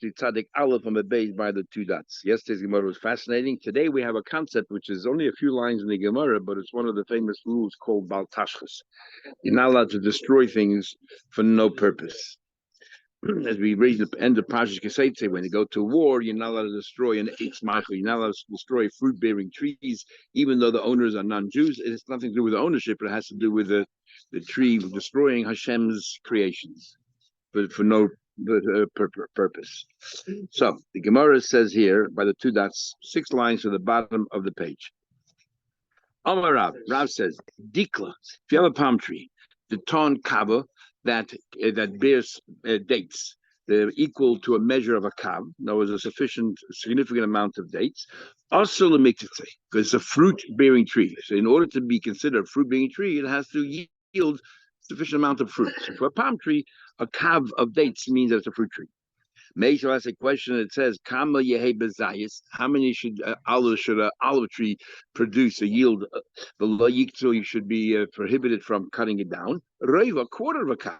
Tzadik Aleph on the base by the two dots. Yesterday's Gemara was fascinating. Today we have a concept which is only a few lines in the Gemara, but it's one of the famous rules called Bal Tashchis. You're not allowed to destroy things for no purpose. As we read the end of Parshas Keseitze, when you go to war, you're not allowed to destroy an eitz machal. You're not allowed to destroy fruit-bearing trees, even though the owners are non-Jews. It has nothing to do with the ownership. It has to do with the tree destroying Hashem's creations, but for no purpose. So the Gemara says here by the two dots, 6 lines to the bottom of the page. Amar Rav says, Dikla, if you have a palm tree, the ton kava that bears dates, they're equal to a measure of a kav. There was a significant amount of dates. Also, because it's a fruit-bearing tree. So, in order to be considered a fruit-bearing tree, it has to yield sufficient amount of fruit. So for a palm tree, a kav of dates means that it's a fruit tree. Meisha asks a question that says, "Kama yehe bezayis? How many should an olive tree produce a yield? The loyikto you should be prohibited from cutting it down. Reiva, a quarter of a kav,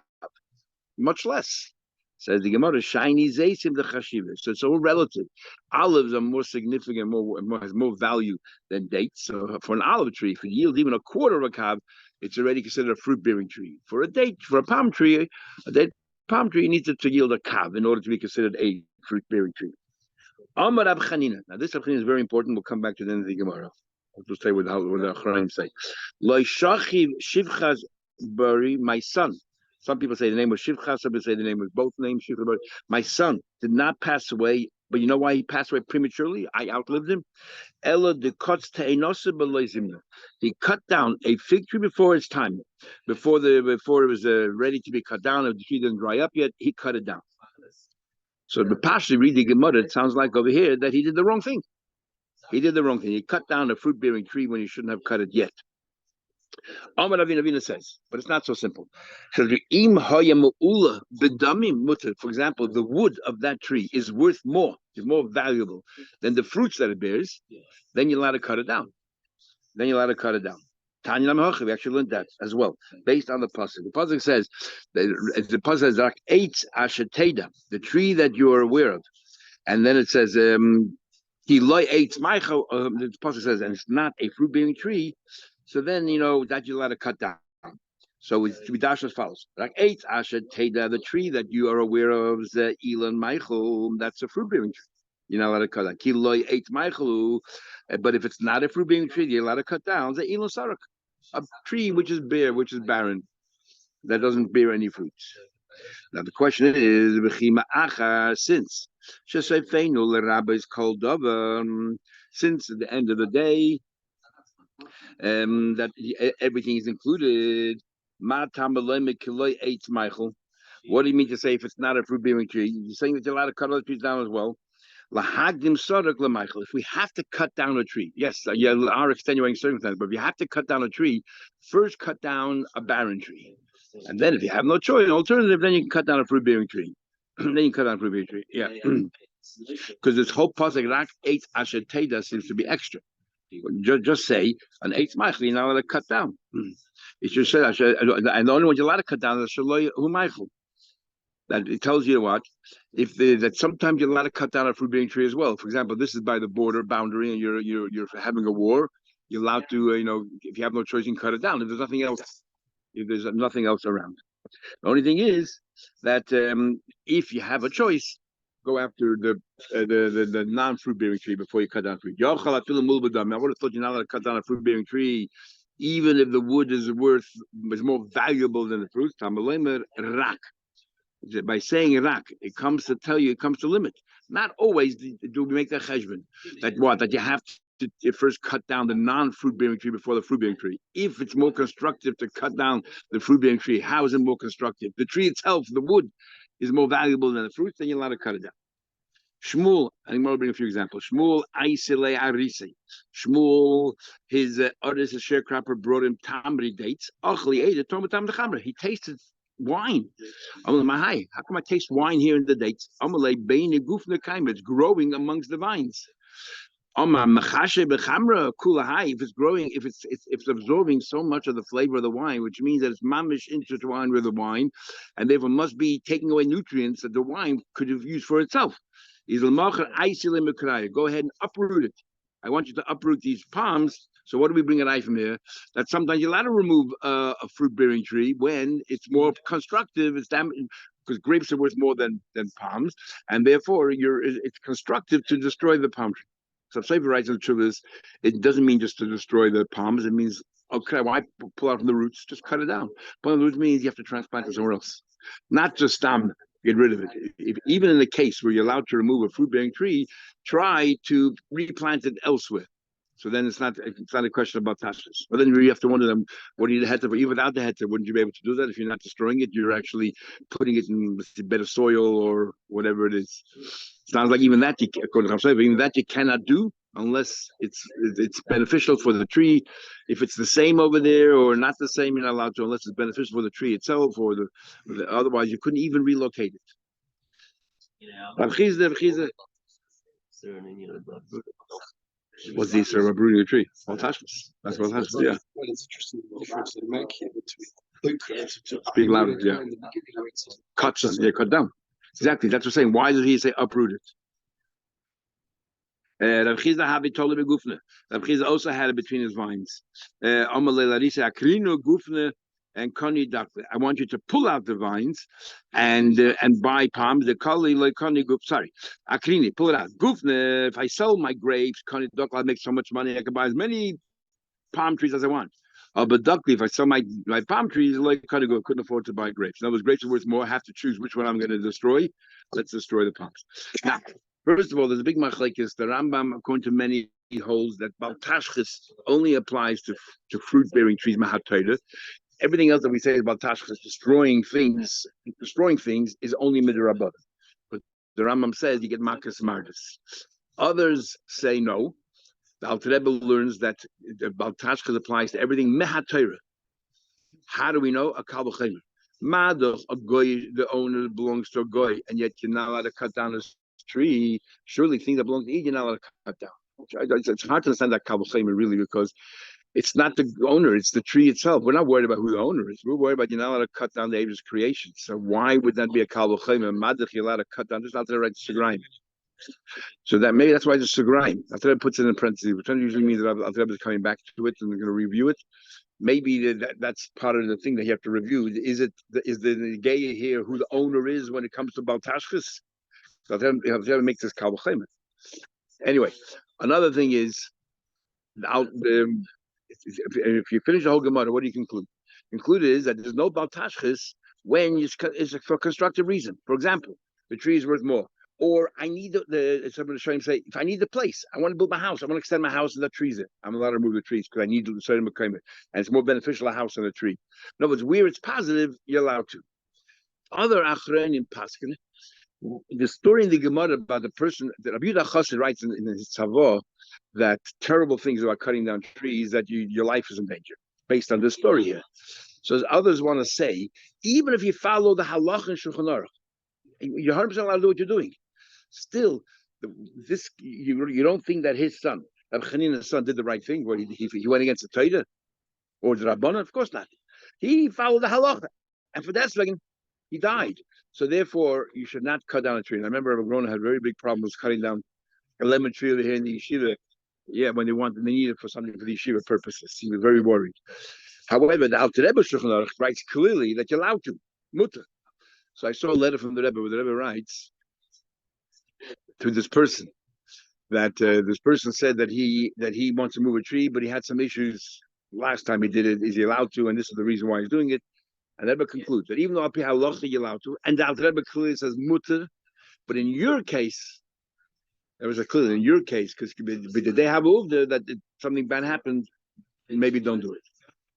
much less." Says the Gemara, "Shiny zaysim the chashiva." So it's all relative. Olives are more significant, has more value than dates. So for an olive tree, if it yields even a quarter of a kav, it's already considered a fruit-bearing tree. For a palm tree, palm tree needs to yield a kav in order to be considered a fruit-bearing tree. Amar Rab Chanina. Now this Rab Chanina is very important. We'll come back to the end of the Gemara. I'll just say what the Chachamim say. Lo shachiv shivchas bari, my son. Some people say the name was Shivcha, some people say the name was both names, Shivcha bari. My son did not pass away, but you know why he passed away prematurely? I outlived him. Ella de he cut down a fig tree before its time, before it was ready to be cut down. If the tree didn't dry up yet, he cut it down. So the Pasha read the Gemara, it sounds like over here that he did the wrong thing. He did the wrong thing. He cut down a fruit-bearing tree when he shouldn't have cut it yet. Amar Avina says, but it's not so simple. So for example, the wood of that tree is worth more, is more valuable than the fruits that it bears, then you're allowed to cut it down. Tanya Namahocha, we actually learned that as well, based on the pasuk. The pasuk says, the tree that you are aware of, and then it says, the pasuk says, and it's not a fruit-bearing tree. So then, that you're allowed to cut down. So it should be dashed as follows. Like the tree that you are aware of, that's a fruit-bearing tree. You're not allowed to cut down. But if it's not a fruit-bearing tree, you're allowed to cut down a tree which is bare, which is barren, that doesn't bear any fruits. Now the question is, since is called since at the end of the day, that everything is included. What do you mean to say if it's not a fruit-bearing tree? You're saying that you're allowed to cut other trees down as well. If we have to cut down a tree, yes, you are extenuating circumstances, but if you have to cut down a tree, first cut down a barren tree. And then if you have no choice, alternative, then you can cut down a fruit-bearing tree. Yeah. Because this whole pasuk rak eitz asher teda seems to be extra. Just say an eitz machal, you're not allowed to cut down. It should say, and the only one you're allowed to cut down is shaloi hu machal. That it tells you what, that sometimes you're allowed to cut down a fruit-bearing tree as well. For example, this is by the boundary, and you're having a war. You're allowed to, if you have no choice, you can cut it down. If there's nothing else around. The only thing is that if you have a choice, go after the non-fruit-bearing tree before you cut down fruit. I would have thought you're not allowed to cut down a fruit-bearing tree, even if the wood is more valuable than the fruit. By saying rak, it comes to limit. Not always do we make that cheshbon. That you have to first cut down the non-fruit-bearing tree before the fruit-bearing tree. If it's more constructive to cut down the fruit-bearing tree, how is it more constructive? The tree itself, the wood, is more valuable than the fruits, then you're allowed to cut it down. Shmuel, I'm going to bring a few examples. Shmuel, Aisele Arise. Shmuel, his artist, a sharecropper, brought him tamri dates. He tasted wine. How come I taste wine here in the dates? It's growing amongst the vines. If it's growing, if it's absorbing so much of the flavor of the wine, which means that it's mamish intertwined with the wine, and therefore must be taking away nutrients that the wine could have used for itself. Go ahead and uproot it. I want you to uproot these palms. So what do we bring an eye from here? That sometimes you're allowed to remove a fruit-bearing tree when it's more constructive. It's damaging because grapes are worth more than palms, and therefore it's constructive to destroy the palm tree. So Sefer writes in the Chuvas, it doesn't mean just to destroy the palms. It means, okay, why pull out from the roots? Just cut it down. Pulling the roots means you have to transplant it somewhere else. Not just get rid of it. Even in the case where you're allowed to remove a fruit-bearing tree, try to replant it elsewhere. So then it's not a question about tashlis. But then you have to wonder them, what do you heter for? Even without the heter, wouldn't you be able to do that if you're not destroying it? You're actually putting it in better soil or whatever it is. Sounds like even that according to even that you cannot do unless it's beneficial for the tree. If it's the same over there or not the same, you're not allowed to unless it's beneficial for the tree itself or otherwise you couldn't even relocate it. What's the Isra of uprooting a tree? Well, tashmas. That's what tashmas. Yeah. Well, it's interesting the difference they make here between Speak louder. Yeah. Cut down. Exactly. That's what I'm saying. Why did he say uproot it? Rav Chizda Habi told him Gufne. Rav Chizda also had it between his vines. Amalei Larisa Akrino Gufne and Koni Dakle. I want you to pull out the vines and buy palms. The Kali like Koni Guf. Sorry, Akrini, pull it out. Gufne. If I sell my grapes, Koni Dakle, I make so much money. I can buy as many palm trees as I want. But Duckly, if I sell my palm trees, like Koni Guf, couldn't afford to buy grapes. In other words, grapes are worth more. I have to choose which one I'm going to destroy. Let's destroy the palms. Now, first of all, there's a big machlekes. The Rambam, according to many, holds that Baltashchis only applies to fruit-bearing trees, Mahatayra. Everything else that we say about Tashchis, destroying things is only midrabbanan. But the Rambam says you get makas mardis. Others say no. The Alter Rebbe learns that Baltashchis applies to everything mehatayra. How do we know? A kal v'chemer. Madoch, a goy, the owner belongs to a goy, and yet you're not allowed to cut down a tree. Surely things that belong to you, you're not allowed to cut down. It's hard to understand that kal v'chemer really because it's not the owner, it's the tree itself. We're not worried about who the owner is. We're worried about you're not allowed to cut down the Abel's creation. So why would that be a kal v'chemer? Madach, you're allowed to cut down, just not to write Segraim. So that maybe that's why it's a Segraim. After that puts it in parentheses, which usually means that Alter Rebbe is coming back to it and they're going to review it. Maybe that's part of the thing that you have to review. Is the gay here who the owner is when it comes to Baltashchis? So Alter Rebbe makes this kal v'chemer. Anyway, another thing is if you finish the whole Gemara, what do you conclude? Conclude is that there's no Baltashchis when it's for a constructive reason. For example, the tree is worth more. Or I need someone to show him say, if I need the place, I want to build my house, I want to extend my house and the trees in. I'm allowed to remove the trees because I need to certain and it's more beneficial a house than a tree. In other words, where it's positive, you're allowed to. Other Achronim Paskin, the story in the Gemara about the person that Rabbi Yehuda Chassid writes in his Tzavah that terrible things about cutting down trees, that your life is in danger, based on this story here. So as others want to say, even if you follow the halach and Shulchan Aruch, you're 100% allowed to do what you're doing. Still, you don't think that his son, Rabbi Chanina's son, did the right thing where he went against the Torah or the Rabbanan? Of course not. He followed the halacha, and for that second, he died. So therefore, you should not cut down a tree. And I remember Rabbi Grona had very big problems cutting down a lemon tree over here in the yeshiva. Yeah, when they needed it for something for the yeshiva purposes. He was very worried. However, the Alter Rebbe Shulchan Aruch writes clearly that you're allowed to, mutter. So I saw a letter from the Rebbe where the Rebbe writes to this person that this person said that he wants to move a tree, but he had some issues last time he did it. Is he allowed to? And this is the reason why he's doing it. And the Rebbe concludes that even though Api Halacha you're allowed to, and the Alter Rebbe clearly says mutter, but in your case, there was a clear in your case because did they have that something bad happened, maybe don't do it.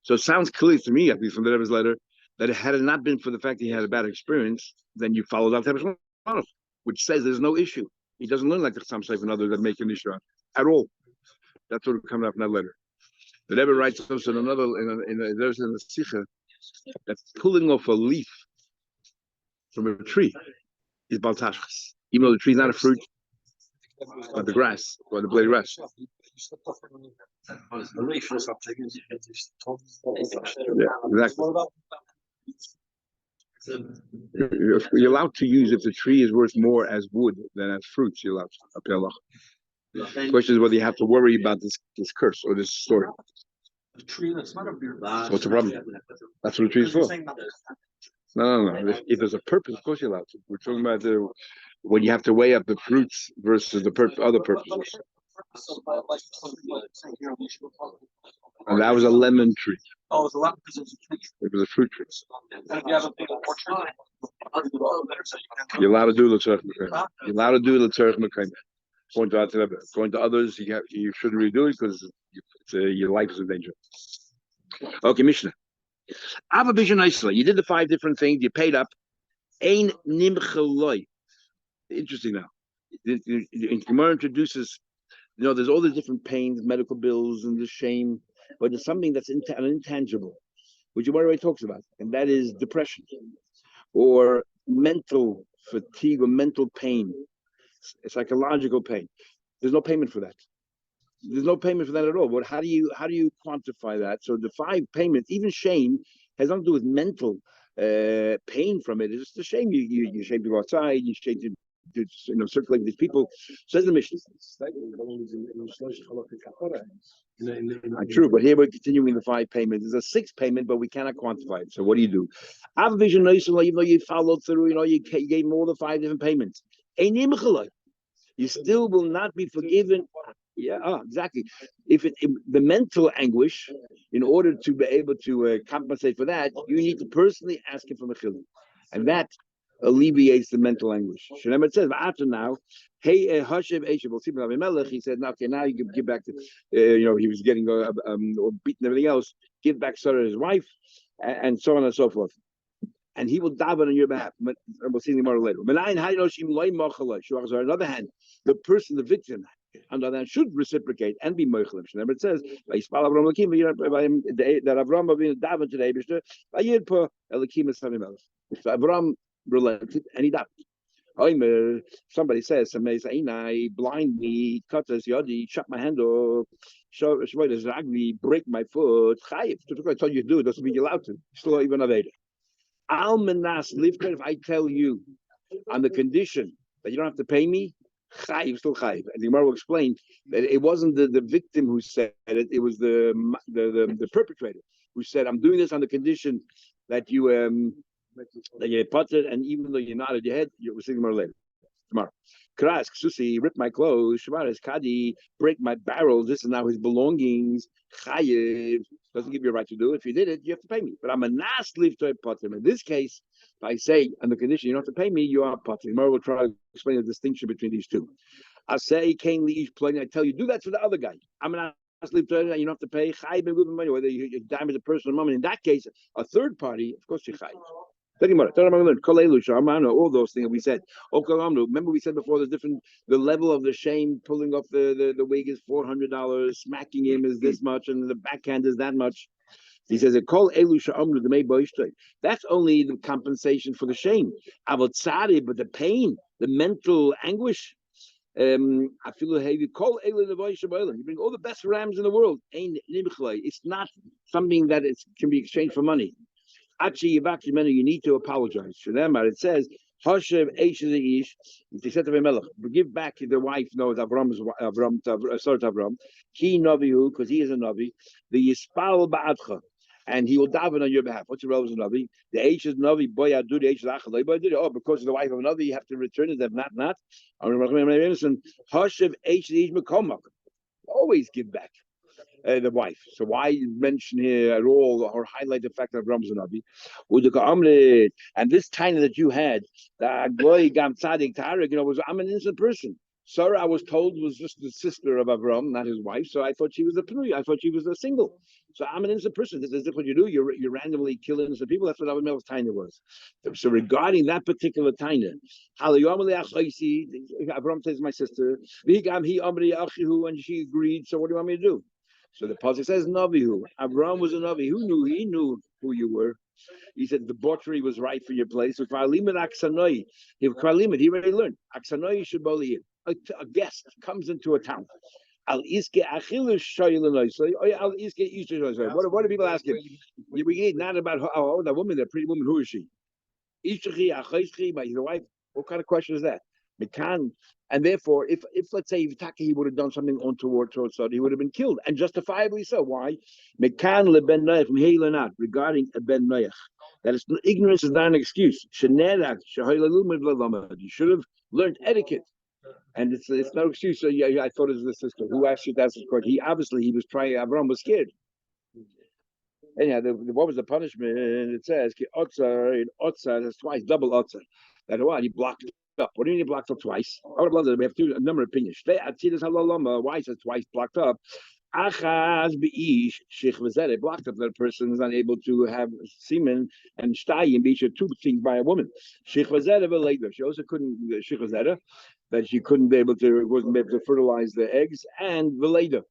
So it sounds clear to me, at least from the Rebbe's letter, that had it not been for the fact that he had a bad experience, then you followed out Rebbe's letter, which says there's no issue. He doesn't learn like the Chassam Sofer and others that make an issue at all. That's what comes up in that letter. The Rebbe writes also in another in the Sikha that pulling off a leaf from a tree is Baltashchis, even though the tree is not a fruit. or the grass, or the blade of grass. A leaf or something. Yeah, exactly. You're allowed to use if the tree is worth more as wood than as fruits. You're allowed to. The question is whether you have to worry about this curse or this story. A tree that's not a beer. So what's the problem? That's what the tree is for. No. If there's a purpose, of course you're allowed to. We're talking about when you have to weigh up the fruits versus the other purposes. And that was a lemon tree. Oh, it was a lemon because it was a tree. It was a fruit tree. And if you have a big orchard, you're allowed to do the tzarech mekayim. You're allowed to do the tzarech mekayim. According to others, you shouldn't really do it because your life is in danger. Okay, Mishnah. Ava Bishan Isla. You did the 5 different things. You paid up. Ein nimcheloi. Interesting now. Gemara introduces, there's all the different pains, medical bills, and the shame, but there's something that's intangible, which Gemara already talks about, and that is depression or mental fatigue or mental pain, psychological pain. There's no payment for that. There's no payment for that at all. But how do you quantify that? So the 5 payments, even shame, has nothing to do with mental pain from it. It's just a shame. You shame to go outside. You shame to circulate with these people. Says the Mishnah. True, but here we're continuing the 5 payments. There's a 6th payment, but we cannot quantify it. So what do you do? Even though you followed through, you gave him all the 5 different payments. You still will not be forgiven. Yeah, exactly. If the mental anguish, in order to be able to compensate for that, you need to personally ask him for mechillah, and that alleviates the mental anguish. It says, after now, hey, Hashem, he said, okay, now you can give back to, he was getting beaten and everything else, give back Sarah, his wife, and so on and so forth. And he will daven on your behalf. We'll see him later. On the other hand, the person, the victim, on the other hand, should reciprocate and be moichelim. Remember, it says that Avram will daven today. So Avram relented and he davened. Somebody says, blind me, cut us yodi, shut my hand off, break my foot. I told you to do it, doesn't mean you're allowed to. Still even aveda. Almanas livker, if I tell you on the condition that you don't have to pay me, chayiv, still chayiv. And the Gemara will explain that it wasn't the victim who said it, it was the perpetrator who said, I'm doing this on the condition that you're potted, and even though you're nodded your head, you'll see Gemara later. Tomorrow. Kras, Ksusi, rip my clothes, Shavaris, Kadi, break my barrels, this is now his belongings, chayiv. Doesn't give you a right to do it. If you did it, you have to pay me. But I'm a nas leave to a potter. In this case, if I say on the condition you don't have to pay me, you are potter. Tomorrow we'll try to explain the distinction between these two. I say, Cain each plane. I tell you, do that to the other guy. I'm a nas leave to it. You don't have to pay. Chayiv and good money, whether you damage a person or moment. In that case, a third party, of course, you chayiv. All those things we said. Remember we said before the level of the shame, pulling off the wig is $400, smacking him is this much, and the backhand is that much. He says that's only the compensation for the shame. But the pain, the mental anguish. You bring all the best rams in the world. It's not something that can be exchanged for money. Actually, you need to apologize to them. It says, Hashem Ish, they said to Melech, give back the wife, no, Avram, Ki Navihu, because he is a Navi, the Yispal Ba'adcha, and he will daven on your behalf. What's the role of a Navi? The H is Navi, boy, I do the H is Achal, oh, because of the wife of a Navi, you have to return it, not. Hashem Ish Mekomak. Always give back. The wife. So why mention here at all or highlight the fact that Avram is a Navi? And this tiny that you had, I'm an innocent person. Sarah, I was told, was just the sister of Avram, not his wife. So I thought she was a Pnui. I thought she was a single. So I'm an innocent person. This is what you do. You randomly kill innocent people. That's what Avimelech's tiny was. So regarding that particular tiny, Avram says, my sister, and she agreed. So what do you want me to do? So the pasuk says Navihu. Abraham was a Navi. Who knew? He knew who you were. He said debauchery was right for your place. If Aksanoi, if Kralimit, he already learned. Aksanoi should believe. A guest comes into a town. Al iske achilu shoyelenoy. So al iske isha. What do people ask him? We eat not about that woman, that pretty woman. Who is she? Ishachi achaychi, by your wife. What kind of question is that? Mekan, and therefore, if let's say he would have done something untoward towards Sod, he would have been killed, and justifiably so. Why? Mekan leben noach from not regarding a ben noach. That is, ignorance is not an excuse. You should have learned etiquette, and it's no excuse. So yeah, I thought it was the sister who actually that's the court. He was trying. Avram was scared. Anyhow, what was the punishment? It says otzar in otzar. That's twice, double otzar. That what he blocked up. What do you mean he blocked up twice? I would have loved it. We have a number of opinions. Why is it twice blocked up? Achaz beish shich v'zedek blocked up that person is unable to have semen, and shtayim beish are two things by a woman. Shich v'zedek v'leida. She also couldn't shich v'zedek, that she couldn't be able to, wasn't able to fertilize the eggs, and v'leida,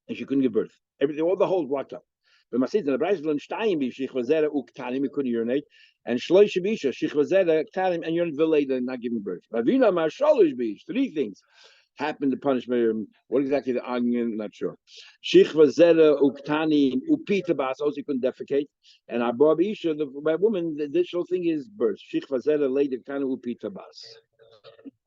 and she couldn't give birth. Everything, all the holes blocked up. But Masid in the Bryce shtayim beish shich v'zedek uktanim, he couldn't urinate, and shloish beish shich v'zedek uktanim, and urinate v'leida, and not giving birth. Ravina mar shalosh beish, three things happened to punishment. What exactly the argument? Not sure. Shichva zera uktani upita bas also couldn't defecate, and abba isha the woman. The additional thing is birth. Shichva zera later kind of upita bas.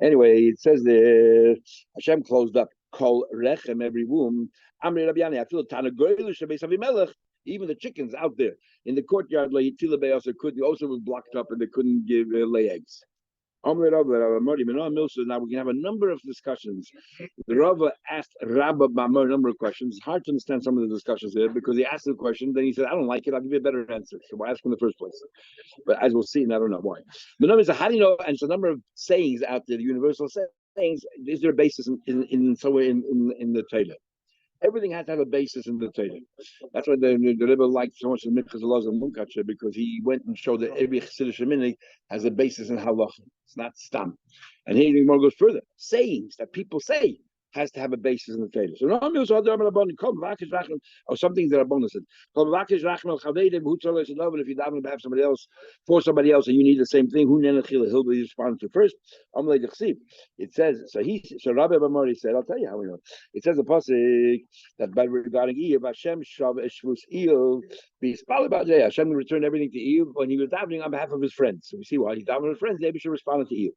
Anyway, it says the Hashem closed up kol rechem every womb. Amri Rabbiani, I feel tana goylish melech. Even the chickens out there in the courtyard, also was blocked up and they couldn't give lay eggs. Now we can have a number of discussions. The Rava asked Rabba Bamar a number of questions. It's hard to understand some of the discussions here because he asked the question, then he said, I don't like it, I'll give you a better answer. So why ask in the first place? But as we'll see, and I don't know why. The number is how do you know, and there's a number of sayings out there, the universal sayings, is there a basis in somewhere in the Torah? Everything has to have a basis in the Torah. That's why the Rebbe liked so much the Minchas Elazar Munkacher, because he went and showed that every Chassidish minhag has a basis in halacha. It's not stam. And here the Gemara goes further. Sayings that people say has to have a basis in the Torah. So or something that are bonuses. If you daven to have somebody else for somebody else and you need the same thing, he'll be responding to first. It says so Rabbi Bamari said, I'll tell you how we know. It says the pasuk that by regarding Eve, Hashem shav eshvus Eve be about Hashem returned everything to Eve when he was davening on behalf of his friends. So we see why he davened with his friends. Maybe should respond to Eve.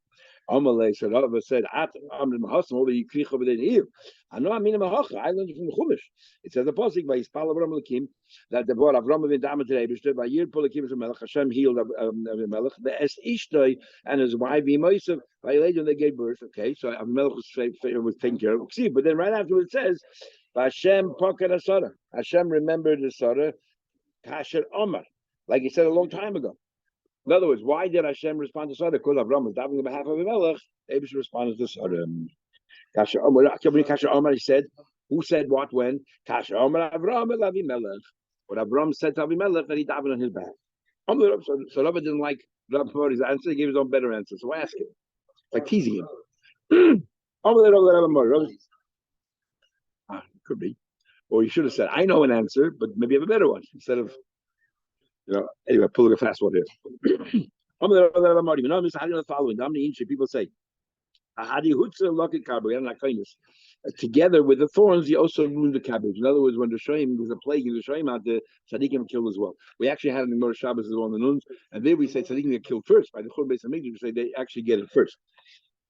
Amalei said, Rava said, "At Amrim Hasan, all the Yikrich over there in Eve. I know I mean Mahacha. I learned from the Chumash. It says the pasuk by Yispal Avram Lakim that the boy Avram ben Damat Rebishter by Yir Polakim is a Melech. Hashem healed Melech. The Es Ishtoi and his wife Yimosav by later they gave birth. Okay, so Melech was taken care of. See, but then right after it says, Hashem Poket Asara. Hashem remembered the Sarah Kasher Omar, like he said a long time ago. In other words, why did Hashem respond to Sarah? Because Avram was davening on behalf of Abimelech. Abish responded to Sarah. Kasher Omar, he said, who said what when? Kasher Omar Avram el Abimelech. What Avram said to Abimelech that he davened on his behalf. So Rabbi didn't like Rabbi Mari's answer. He gave his own better answer. So I ask him. It's like teasing him. Could be. Or you should have said, I know an answer, but maybe you have a better one instead of. Anyway, pulling a fast one here. The following. People say, together with the thorns, he also ruined the cabbage. In other words, when there's a plague in the Shoim out there, tzaddikim killed as well. We actually had it in Mor Shabbos as well in the Nuns, and there we say tzaddikim get killed first. By the Chur Beis Hamikdash, we say they actually get it first.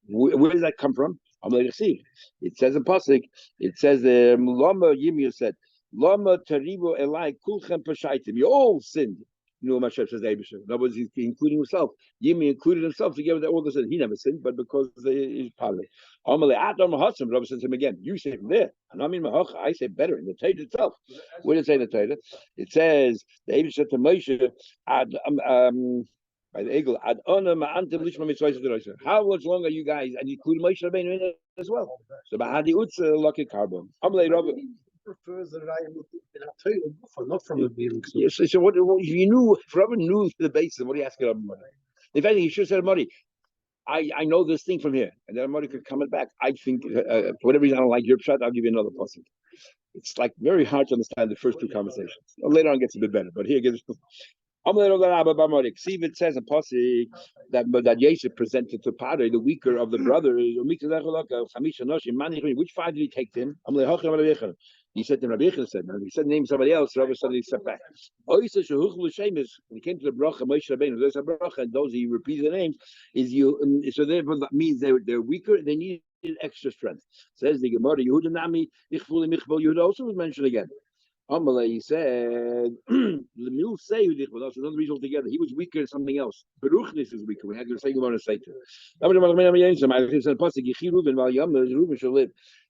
Where does that come from? It says in Pasuk, it says Lama Yirmiyah said, Lama Taribo Elai Kulchem Pashaitim. You all sinned. Mashiach says Abishah. In other words, he's including himself. Yirmiyah included himself together with all the sin. He never sinned, but because he's partly. Amalei Adam Hasim, Rabbi says to him again, you say from there. And I mean Mahacha, I say better in the Torah itself. Where does it say in the Torah? It says the Abishah said to Moshe, by the eagle, how much longer are you guys? And you include Moshe Rabbeinu in it as well. So Bahadi Utza Lucky Carbon. Prefers the Raya not from the being. Yes, so what if you knew, if Rabbi knew the basis, what are you asking Rabbi Mori? If anything, he should have said, Mori, I know this thing from here. And then Mori could come back. I think, for whatever reason, I don't like your shot, I'll give you another person. It's like very hard to understand the first two conversations. Later on, it gets a bit better, but here it gets. See, it says in Posse that Yosef presented to Padre, the weaker of the brothers. Which five did he take to him? He said to Rabbi Yechon, he said name somebody else. Rabbi suddenly stepped back. When he came to the bracha, Moshe Rabbeinu, there's a bracha, and those he repeated the names is you. So therefore, that means they're weaker. They need extra strength. Says the Gemara, Yehuda Nami, Ichvuli Michbel. Yehuda also was mentioned again. Amalei said, the mule say another reason altogether. He was weaker in something else. Beruchnis is weaker. We had to say about a Satan.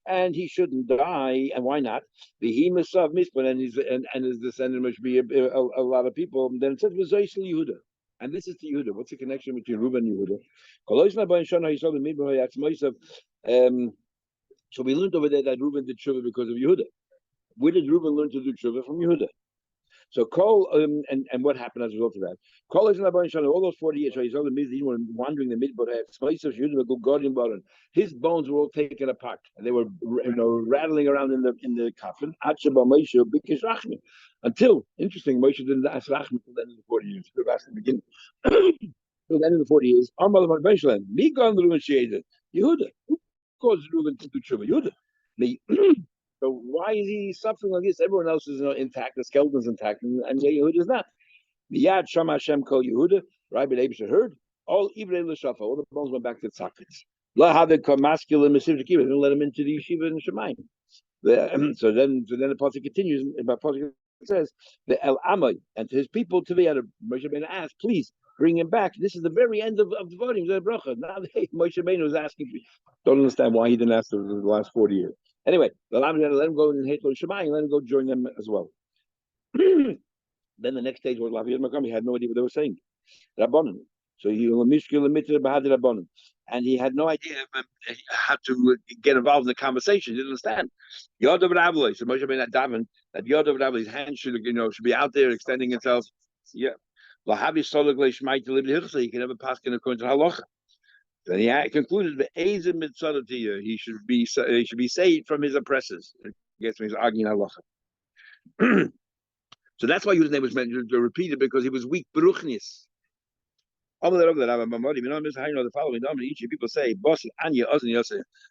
And he shouldn't die. And why not? The hemus of Mishpan and his descendant must be a lot of people. Then it says Vazoisel Yehuda. And this is to Yehuda. What's the connection between Reuben and Yehuda? So we learned over there that Reuben did tshuva because of Yehuda. Where did Reuben learn to do tshuva? From Yehuda. So Kol and what happened as a result of that? Kol is all those 40 years. He's wandering the midbar. His bones were all taken apart, and they were rattling around in the coffin. Until interesting, Moshe didn't ask Rachman until the end of the 40 years. He could have asked in the beginning. Till the end of the 40 years, Yehuda. Who caused Reuben to do tshuva? Yehuda. So why is he suffering like this? Everyone else is intact, the skeleton's intact, and Yehuda is not. Miyad Shama Hashem Kol Yehuda, Rabbi Leibusha heard, all Ibrei L'Shafa, all the bones went back to the sockets. La Hadek masculine Mesiv Kiva, didn't let him into the yeshiva in Shemayim. So then the pasuk continues, and the pasuk says, the El Amay, and to his people, to the other, Moshe Rabbeinu asked, please, bring him back. This is the very end of the volume, the bracha. Now Moshe Rabbeinu was asking, don't understand why he didn't ask the last 40 years. Anyway, the Lam let him go in Hatlo Shemayim, let him go join them as well. Then the next stage was Laviyad Makam. He had no idea what they were saying. Rabbanon. So he Rabbanon. And he had no idea how to get involved in the conversation. He didn't understand. Yodav Rabbi. So Moshe Rabbeinu had davened that Yodav Rabbi, his hand should be out there extending itself. Yeah. Lahavi Sologli Shmai to live the he can never pass according to halacha. Then he concluded that he should be saved from his oppressors. I guess he's arguing halacha. So that's why his name was mentioned to repeat it, because he was weak. Beruchnis. The following people say,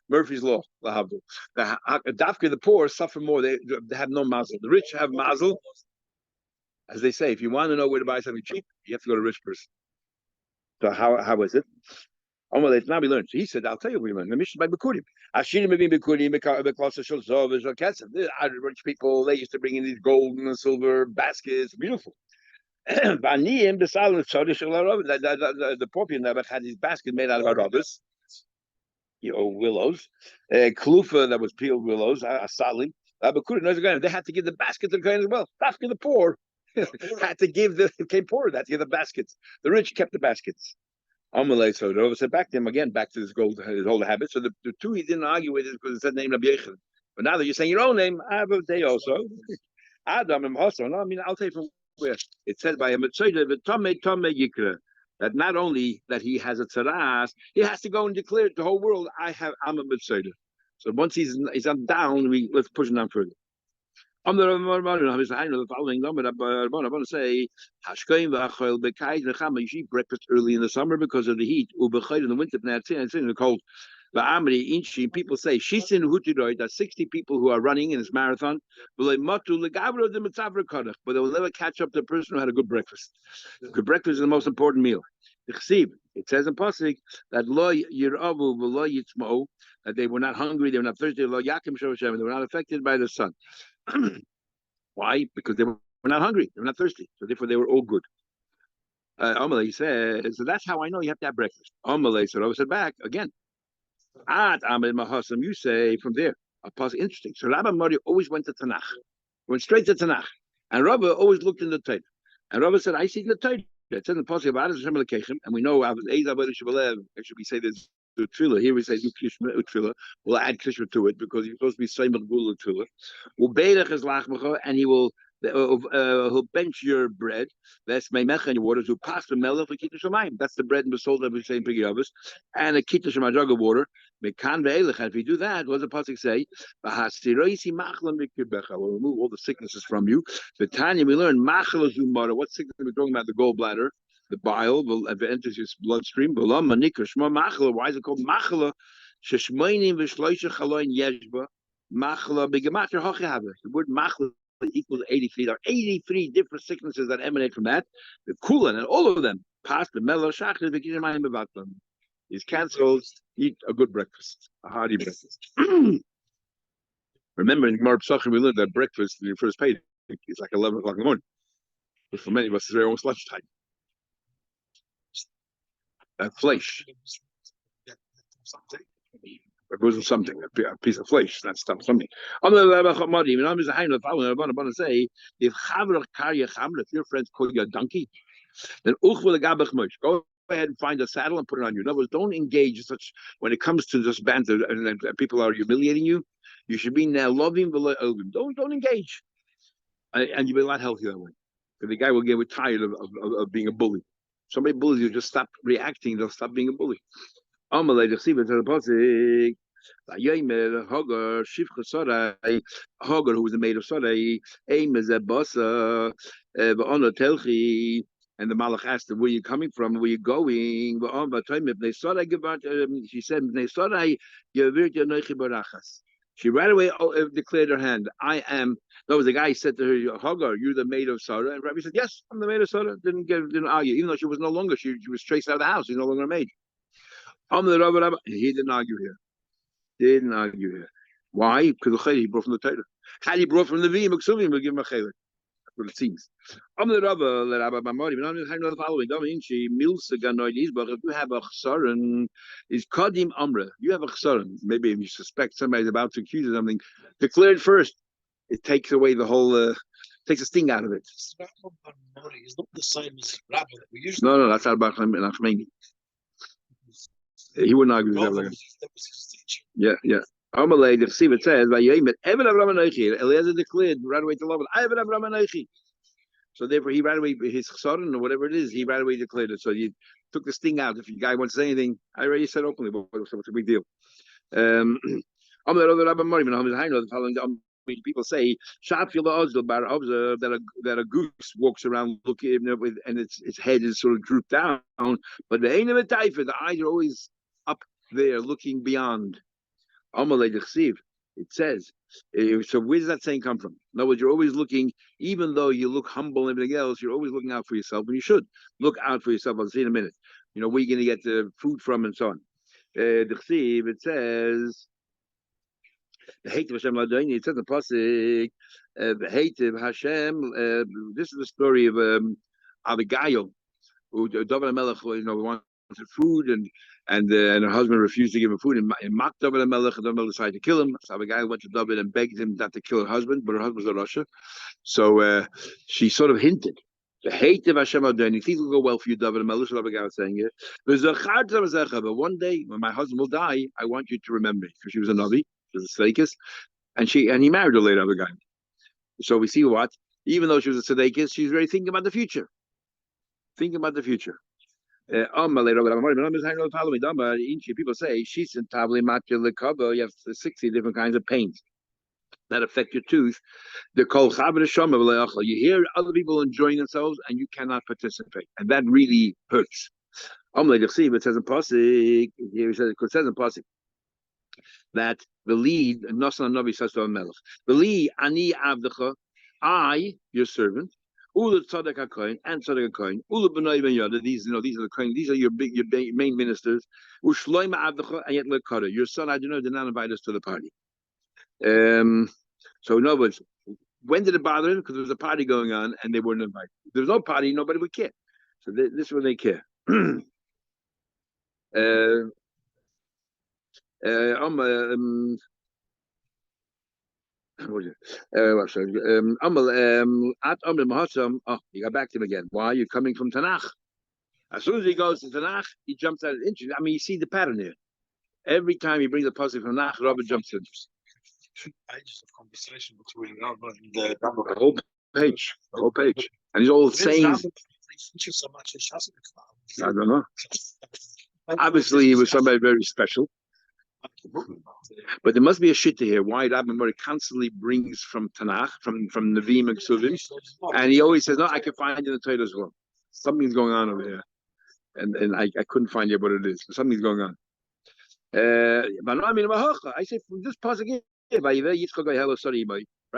Murphy's law. The poor suffer more. They have no mazel. The rich have mazel. As they say, if you want to know where to buy something cheap, you have to go to a rich person. So how is it? Now we learned. So he said, I'll tell you what we learned. The mission by Bikurim. Rich people, they used to bring in these gold and silver baskets. Beautiful. The poor people never had these baskets made out of arabas, willows. Klufa, that was peeled willows, asali. They had to give the basket to the kohen as well. After the poor had to give became poorer. They had to give the baskets. The rich kept the baskets. So Rova said back to him again, back to his old habit. So the two he didn't argue with is because it said name Rabbi Yechon. But now that you're saying your own name, I have a day also. Adam and also. No, I mean I'll tell you from where it said by him that not only that he has a tzaras, he has to go and declare it to the whole world. I'm a mitzvah. So once he's down, let's push him down further. The following number I want to say, you eat breakfast early in the summer because of the heat. In the winter, it's in the cold. People say that 60 people who are running in this marathon, but they will never catch up the person who had a good breakfast. Good breakfast is the most important meal. It says in Pasuk that that they were not hungry, they were not thirsty, they were not affected by the sun. Why? Because they were not hungry, they were not thirsty, so therefore they were all good. Amalei says, so that's how I know you have to have breakfast. Amalei said, I said back again. You say from there. Interesting. So Rabbi Mari always went to Tanakh, went straight to Tanakh, and Rabbi always looked in the Torah. And Rabbi said, I see the Torah. It says in the pasuk about it, and we know actually we say this Utfila. Here we say Utfila. We'll add Krishma to it because he's supposed to be Seimer Gul Utfila. Ubeirach is Lachmacha, and he'll bench your bread. That's Meimecha in your waters. Who pass the melech for Kiddush Shamayim. That's the bread and the salt that we say in Pigi Avos, and a Kiddush Shamayim jug of water. If you do that, what does the pasuk say? We'll remove all the sicknesses from you. The Tanya we learn machla zumara. What sickness are we talking about? The gallbladder, the bile, if it enters your bloodstream. Why is it called machla? Sheshmeinim v'shloisha chaloin yeshba machla b'gematria hochihava. The word machla equals 83. There are 83 different sicknesses that emanate from that. The kulan and all of them. Pas the melo shachris v'kishamayim bevatlam. Is cancelled. Eat a good breakfast, a hearty breakfast. Remember, in Gemara Pesachim we learned that breakfast, your first pay, is like 11 o'clock in the morning. But for many of us, it's almost lunchtime. Flesh. It wasn't something, a piece of flesh, that's something. Say, if your friends call you a donkey, then go ahead and find a saddle and put it on you. In other words, don't engage such when it comes to this banter and people are humiliating you. You should be now loving, don't engage, and you'll be a lot healthier that way. Because the guy will get tired of being a bully. Somebody bullies you, just stop reacting. They'll stop being a bully. Hagar, who was the maid of Sarai, and the Malach asked her, where are you coming from? Where are you going? She said, she right away declared her hand. I am. No, the guy said to her, Hagar, you're the maid of Sarah. And Rabbi said, yes, I'm the maid of Sarah. Didn't argue, even though she was no longer. She was chased out of the house. She's no longer a maid. He didn't argue here. Why? Because he brought from the Torah. Had he brought from the Vim, we'll give him a chelik. That's what it seems. If you have a chsaron, is kadim amra. You have a chsaron. Maybe if you suspect somebody's about to accuse you of something, declare it first. It takes away the whole, takes a sting out of it. It's not the same as Rabbi that we usually. No, that's Rabbi Nachmani. He wouldn't argue with that. That was his teaching. Yeah. Amalei, the Chsiv, it says, Eliezer declared right away to Laban, so therefore he right away, his chsaron or whatever it is, he right away declared it. So you took the sting out. If the guy wants to say anything, I already said openly, what's a big deal? People say that a goose walks around looking with, and its head is sort of drooped down, but the eyes are always up there looking beyond. It says, so where does that saying come from? In other words, you're always looking, even though you look humble and everything else, you're always looking out for yourself, and you should look out for yourself. I'll see in a minute. Where you're going to get the food from and so on. It says, the hate of Hashem Ladoni. It says in the pasuk, the hate of Hashem. This is the story of Abigail, who David HaMelech, wanted food, and her husband refused to give him food, and mocked David HaMelech, and David HaMelech decided to kill him. So Abigail went to David and begged him not to kill her husband, but her husband was a Russia. So she sort of hinted. The hate of Hashem Adoni. Things will go well for you, David HaMelech. Abigail was saying it. But one day, when my husband will die, I want you to remember me, because she was a Navi. She was a Tzedekis, and he married her later, Abigail. So we see what, even though she was a Tzedekis, she's very thinking about the future. People say she's in tabli macular cover. You have 60 different kinds of pains that affect your tooth. The kol you hear other people enjoying themselves and you cannot participate, and that really hurts. It says in pasuk here. It says in pasuk that the lead Nasan Navi says to Melech, the lead ani avdecha, I your servant. Ula tzaddik hakohen and tzaddik hakohen. Ula b'nai ben yada. These are the kohen. These are your main ministers. Ushloima avdecha and yet lekara. Your son, I do not did not invite us to the party. So in other words, when did it bother him? Because there was a party going on and they weren't invited. If there was no party, nobody would care. So this is when they care. You got back to him again. Why? You're coming from Tanakh. As soon as he goes to Tanakh, he jumps out. Interesting. I mean, you see the pattern here. Every time he brings the pasuk from Tanakh, Robert jumps in. 2 pages of conversation between Rabbi and the whole page, and he's all saying. So much I don't know. Obviously, he was somebody very special. But there must be a shit to here. Why Rabbi Mori constantly brings from Tanakh, from Nevi'im and Ksuvim, and he always says, "No, I can find it in the Torah as well. Something's going on over here." And I couldn't find out what it is. Something's going on. But no, I mean, I say from this passage again, right?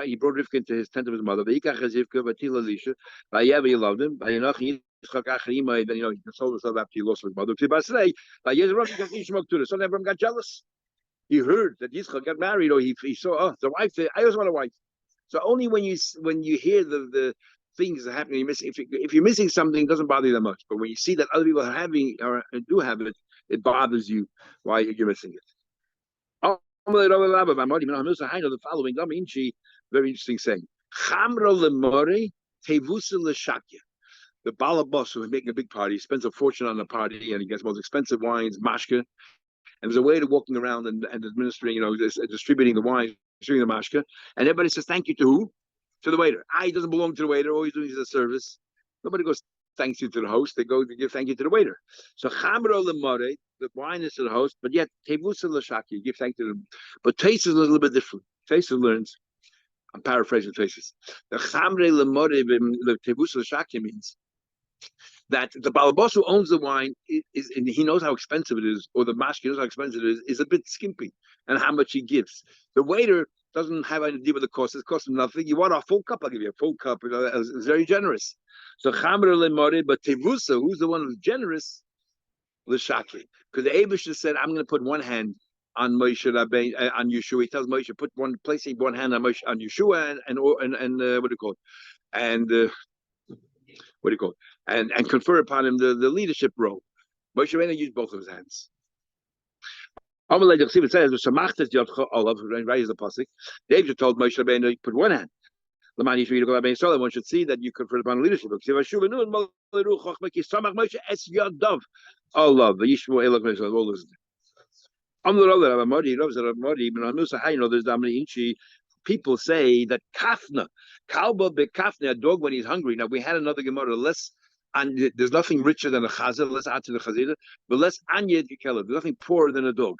He brought Rivka into his tent of his mother. He loved him. Then he consoled himself after he lost his mother. So everyone got jealous. He heard that Yitzchak got married, or he saw, the wife. I also want a wife. So only when you hear the things that happen, you're missing. If you're missing something, it doesn't bother you that much. But when you see that other people are having or do have it, it bothers you. Why you're missing it? The following very interesting saying. The balabas who is making a big party spends a fortune on the party, and he gets most expensive wines, mashka. And there's a way to walking around and administering, distributing the wine, distributing the mashka. And everybody says thank you to who? To the waiter. He doesn't belong to the waiter. All he's doing is a service. Nobody goes thanks you to the host. They go to give thank you to the waiter. So chamro lemore, the wine is to the host, but yet tevusa l'shaki, give thank to them. But taste is a little bit different. Taste learns. I'm paraphrasing Taste. The chamre lemore, the tevusa l'shaki means that the balabos who owns the wine is and he knows how expensive it is, or the mashke knows how expensive it is a bit skimpy and how much he gives. The waiter doesn't have any idea what the cost is. It costs him nothing. You want a full cup? I'll give you a full cup. It's very generous. So chamre lemore, but tevusa, who's the one who's generous, l'shaki, because the Abish said, "I'm going to put one hand on Moshe Rabbeinu, on Yeshua." He tells Moshe, placing one hand on Moshe, on Yeshua, and what do you call it? And what do you call it? And confer upon him the leadership role. Moshe Rabbeinu used both of his hands. It says, "Right is the pasuk." David told Moshe Rabbeinu, "Put one hand." One should see that you confer upon leadership. Allah, the Yishmo Elok, all this. People say that kafna, kalba bekafna, a dog when he's hungry. Now we had another Gemara, less, and there's nothing richer than a chazir, less add to the chazira, but less anya there's nothing poorer than a dog.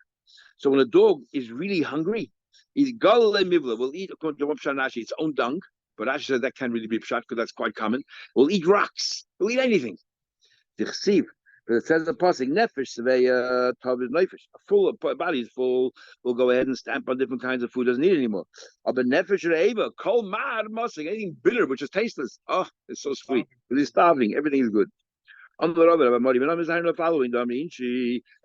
So when a dog is really hungry, he's galale mivla, will eat according to Rashi, its own dung. But Rashi says that can't really be pshat because that's quite common. We'll eat rocks. We'll eat anything. But it says the pasuk nefesh seveya tav is nefesh. Full body is full. We'll go ahead and stamp on different kinds of food. Doesn't need it anymore. But nefesh reiva kol mar musing, anything bitter which is tasteless. Oh, it's so sweet. Because he's starving. Everything is good. On the other, following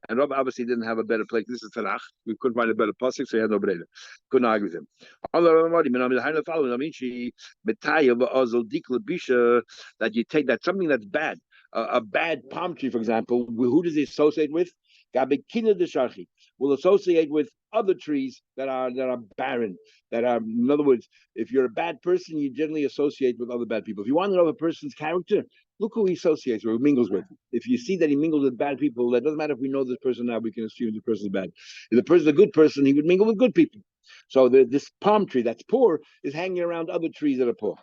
and Rob obviously didn't have a better place. This is Tanakh. We couldn't find a better pasuk, so he had no breda. Couldn't argue with him. On the following, that you take that something that's bad, a bad palm tree, for example. Who does it associate with? Will associate with other trees that are barren, that are, in other words, if you're a bad person, you generally associate with other bad people. If you want to know a person's character, look who he associates with, who mingles with. If you see that he mingles with bad people, that doesn't matter if we know this person now, we can assume the person is bad. If the person is a good person, he would mingle with good people. So this palm tree that's poor is hanging around other trees that are poor.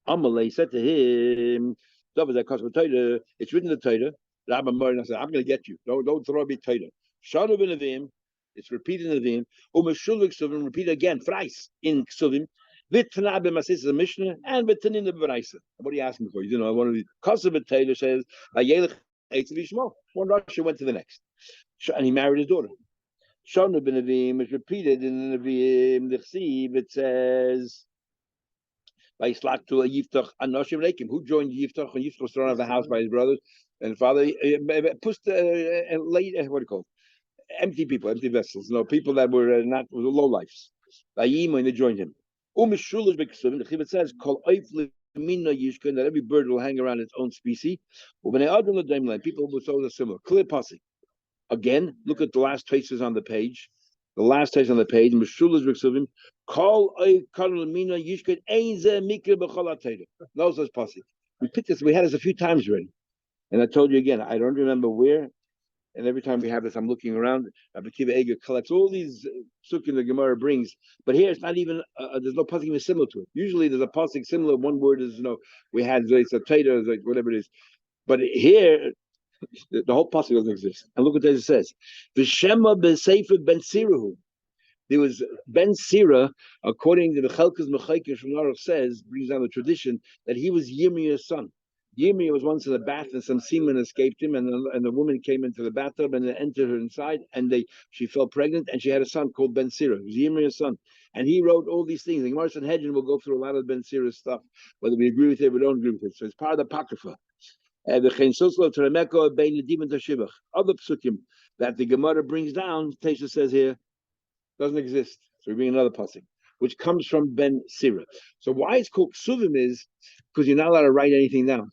Amalei said to him, it's written in the Torah. Rabbi Mordechai said, I'm going to get you. Don't throw me Torah. Shana ben Avim, it's repeated in Avim. Umeshuluk Suvim, repeat again, thrice in Suvim. Vitana b'masis is a Mishnah, and v'tanin the b'raisa. What are you asking for? One of these. Kosev Taylor says, "Vayelech eitzav yishmo." One Russia went to the next, and he married his daughter. Shana ben Avim is repeated in the Avim. The Chsiv, it says, "Vayislach to a Yiftach anoshim reikim." Who joined Yiftach when Yiftach was thrown out of the house by his brothers and father? Pushed and late. What do you call it? Empty people, empty vessels. People that were not low lives. Vayim when they joined him. The Chibet says, that every bird will hang around its own species. People will show a similar. Clear passing. Again, look at the last traces on the page. The last trace on the page. No such passing. We picked this, we had this a few times already. And I told you again, I don't remember where. And every time we have this, I'm looking around. Rabbi Kiva Eger collects all these sukkim the Gemara brings, but here it's not even. There's no pasuk even similar to it. Usually there's a pasuk similar. One word is we had it's a tater, whatever it is. But here The whole pasuk doesn't exist. And look what it says: "V'shema b'sefer ben Sirahu." There was Ben Sira, according to the Chelkas Mechaykes from Aruch says, brings down the tradition that he was Yirmiyah's son. Yirmiyah was once in the bath and some semen escaped him, and the woman came into the bathtub and entered her inside, and she fell pregnant, and she had a son called Ben Sira. It was Yirmiyah's son. And he wrote all these things. The Gemara Sanhedrin will go through a lot of Ben Sira's stuff, whether we agree with it or we don't agree with it. So it's part of the Apocrypha. The Chensoslo Terameko Bein Nedim Tashibach. Other psukim that the Gemara brings down, Tesha says here, doesn't exist. So we bring another pasuk, which comes from Ben Sira. So why it's called Ksuvim is because you're not allowed to write anything down.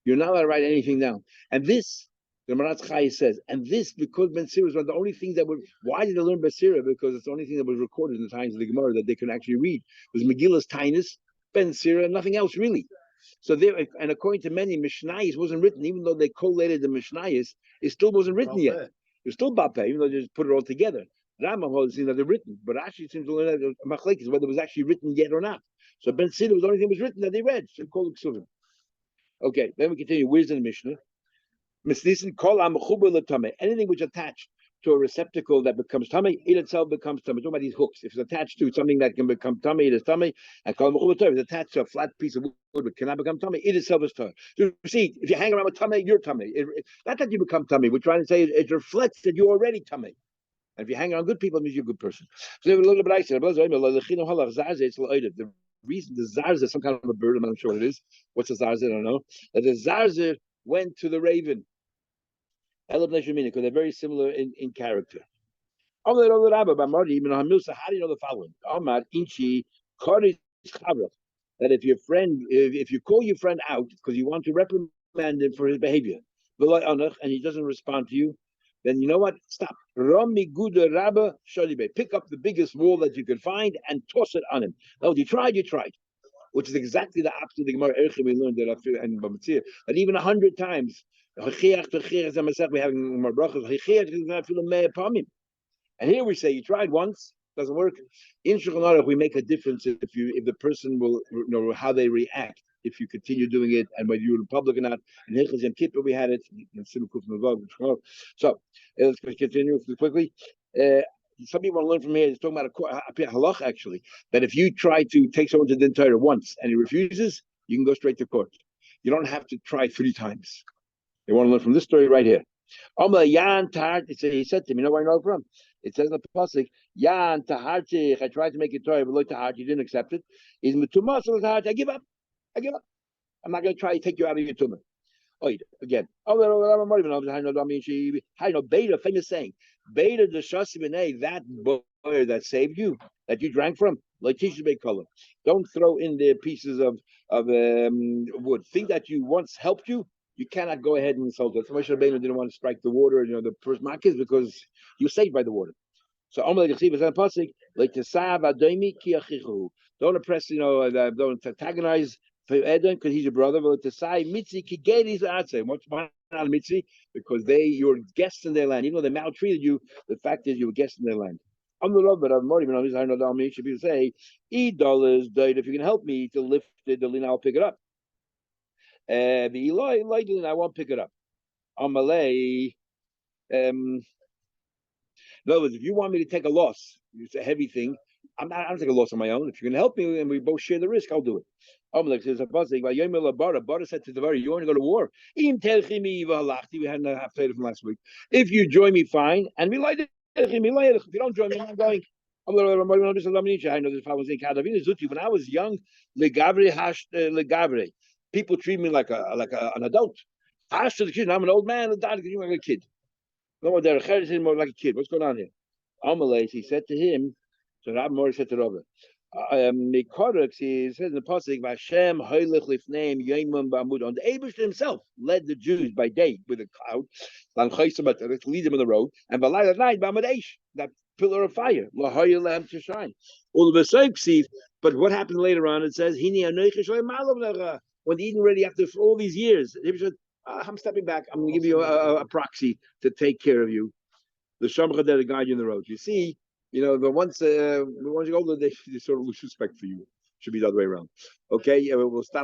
You're not allowed to write anything down. And this, the Maratz Chai says, and this because Ben Sira was one of the only things that were. Why did they learn Ben Sira? Because it's the only thing that was recorded in the times of the Gemara that they could actually read. It was Megillah's Tainus, Ben Sira, nothing else really. So there, and according to many, Mishnayos wasn't written, even though they collated the Mishnayos, it still wasn't written yet. It was still Bape, even though they just put it all together. Rambam holds that they're written, but actually seems to learn that Machlekes whether it was actually written yet or not. So Ben Sira was the only thing that was written that they read. So called it Ksuvim. Okay, then we continue. Where's the Mishnah? Anything which attached to a receptacle that becomes tummy, it itself becomes tummy. Talking about these hooks. If it's attached to something that can become tummy, it is tummy. And if it's attached to a flat piece of wood that cannot become tummy, it itself is tummy. So you see, if you hang around with tummy, you're tummy. Not that you become tummy. We're trying to say it reflects that you're already tummy. And if you hang around good people, it means you're a good person. So a little bit I said, the reason the zarzer is some kind of a bird, I'm not sure what it is. What's a zarzer? I don't know. That the zarzer went to the raven. Because they're very similar in character. How do you know the following? That if you call your friend out because you want to reprimand him for his behavior, and he doesn't respond to you, then you know what? Stop. Pick up the biggest wall that you can find and toss it on him. No, you tried. Which is exactly the opposite of the Gemara Erechim we learned that even 100 times. We having more brachas. And here we say you tried once, doesn't work. In Shulchan Aruch, we make a difference if the person will know how they react if you continue doing it and whether you're Republic or not. In Hilchos Yom Kippur we had it. So let's continue quickly. Some people want to learn from here. It's talking about a halach actually that if you try to take someone to the Torah once and he refuses, you can go straight to court. You don't have to try 3 times. They want to learn from this story right here. He said to me, you know where I know from? It says in the pasuk, Yan tahartich. I tried to make it Torah, but look tahart, you didn't accept it. Is metumas tahart? I give up. I'm not going to try to take you out of your tumah. Oh, again. Beta, famous saying. Beta the shasibinei, that boy that saved you, that you drank from. Like tisha color. Don't throw in there pieces of wood. Think that you once helped you. You cannot go ahead and insult it. Moshe Rabbeinu didn't want to strike the water, the first makis because you're saved by the water. So don't oppress, don't antagonize Eden because he's your brother. What's mitzi? Because you're guests in their land. Even though they maltreated you, the fact is you were guests in their land. I'm the Lord, but I'm more even on this. I know that should be say, $8, if you can help me to lift it, I'll pick it up. I won't pick it up. Amalei. In other words, if you want me to take a loss, it's a heavy thing. I don't take a loss on my own. If you can help me and we both share the risk, I'll do it. Amalek says, Bara said to the Bara, you want to go to war? We had a half from last week. If you join me, fine. And we like it. If you don't join me, I'm not going. I know this if I was in Kadavina when I was young, people treat me like an adult. I'm an old man, like a kid. No, they're more like a kid. What's going on here? Amalei, he said to him, so Rab Mori said to Rabbi, he says in the pasuk, Hashem hoylech lifneim yoimim ba'amud. On the Eibush himself led the Jews by day with a cloud, to lead them on the road, and by night ba'amud eish, that pillar of fire, lahoyelem to shine. All of a sudden, but what happened later on? It says, when Eden already after all these years, he said, I'm stepping back. I'm going to give you a proxy to take care of you. The Shamcha there to guide you in the road. You see, the once you go older, they sort of lose respect for you. Should be the other way around. Okay, we'll stop.